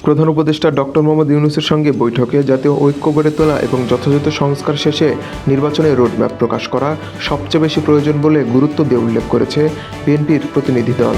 প্রধান উপদেষ্টা ডক্টর মোহাম্মদ ইউনূসের সঙ্গে বৈঠকে জাতীয় ঐক্য গড়ে তোলা এবং যথাযথ সংস্কার শেষে নির্বাচনের রোডম্যাপ প্রকাশ করা সবচেয়ে বেশি প্রয়োজন বলে গুরুত্ব দিয়ে উল্লেখ করেছে বিএনপির প্রতিনিধি দল।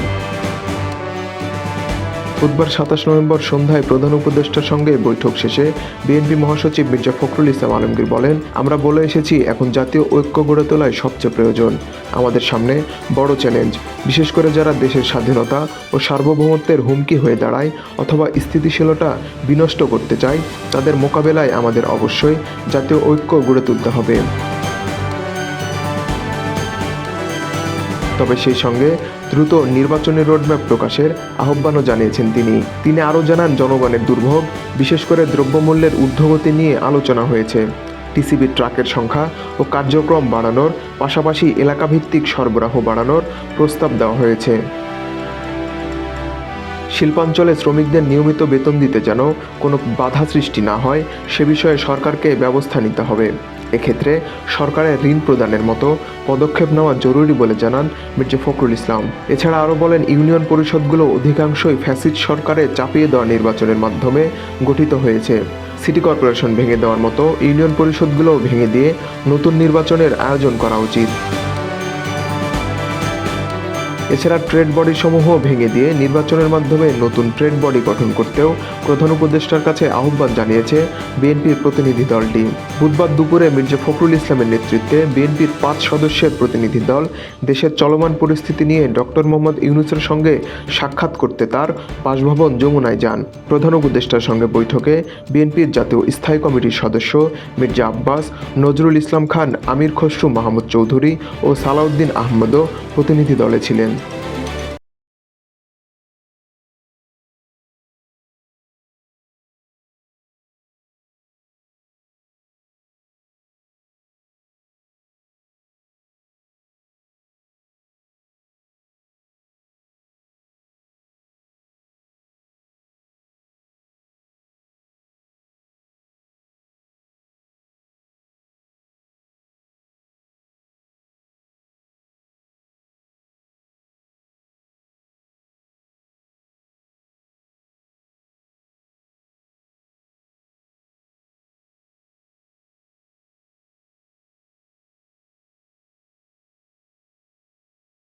বুধবার ২৭ নভেম্বর সন্ধ্যায় প্রধান উপদেষ্টার সঙ্গে বৈঠক শেষে বিএনপি মহাসচিব মির্জা ফখরুল ইসলাম আলমগীর বলেন, আমরা বলে এসেছি এখন জাতীয় ঐক্য গড়ে তোলাই সবচেয়ে প্রয়োজন। আমাদের সামনে বড় চ্যালেঞ্জ, বিশেষ করে যারা দেশের স্বাধীনতা ও সার্বভৌমত্বের হুমকি হয়ে দাঁড়ায় অথবা স্থিতিশীলতা বিনষ্ট করতে চায়, তাদের মোকাবেলায় আমাদের অবশ্যই জাতীয় ঐক্য গড়ে তুলতে হবে। তবে সেই সঙ্গে দ্রুত নির্বাচনী রোডম্যাপ প্রকাশের আহ্বানও জানিয়েছেন তিনি আরও জানান, জনগণের দুর্ভোগ, বিশেষ করে দ্রব্যমূল্যের ঊর্ধ্বগতি নিয়ে আলোচনা হয়েছে। টিসিবি ট্রাকের সংখ্যা ও কার্যক্রম বাড়ানোর পাশাপাশি এলাকাভিত্তিক সরবরাহ বাড়ানোর প্রস্তাব দেওয়া হয়েছে। শিল্পাঞ্চলে শ্রমিকদের নিয়মিত বেতন দিতে যেন কোনো বাধা সৃষ্টি না হয়, সে বিষয়ে সরকারকে ব্যবস্থা নিতে হবে। এক্ষেত্রে সরকারের ঋণ প্রদানের মতো পদক্ষেপ নেওয়া জরুরি বলে জানান মির্জা ফখরুল ইসলাম। এছাড়া আরও বলেন, ইউনিয়ন পরিষদগুলো অধিকাংশই ফ্যাসিস্ট সরকারে চাপিয়ে দেওয়া নির্বাচনের মাধ্যমে গঠিত হয়েছে। সিটি কর্পোরেশন ভেঙে দেওয়ার মতো ইউনিয়ন পরিষদগুলোও ভেঙে দিয়ে নতুন নির্বাচনের আয়োজন করা উচিত। এছাড়া ট্রেড বডি সমূহ ভেঙে দিয়ে নির্বাচনের মাধ্যমে নতুন ট্রেড বডি গঠন করতেও প্রধান উপদেষ্টার কাছে আহ্বান জানিয়েছে বিএনপির প্রতিনিধি দলটি। বুধবার দুপুরে মির্জা ফখরুল ইসলামের নেতৃত্বে বিএনপির ৫ সদস্যের প্রতিনিধি দল দেশের চলমান পরিস্থিতি নিয়ে ডক্টর মোহাম্মদ ইউনূসের সঙ্গে সাক্ষাৎ করতে তার বাসভবন যমুনায় যান। প্রধান উপদেষ্টার সঙ্গে বৈঠকে বিএনপির জাতীয় স্থায়ী কমিটির সদস্য মির্জা আব্বাস, নজরুল ইসলাম খান, আমির খসরু মাহমুদ চৌধুরী ও সালাউদ্দিন আহমদও প্রতিনিধি দলে ছিলেন।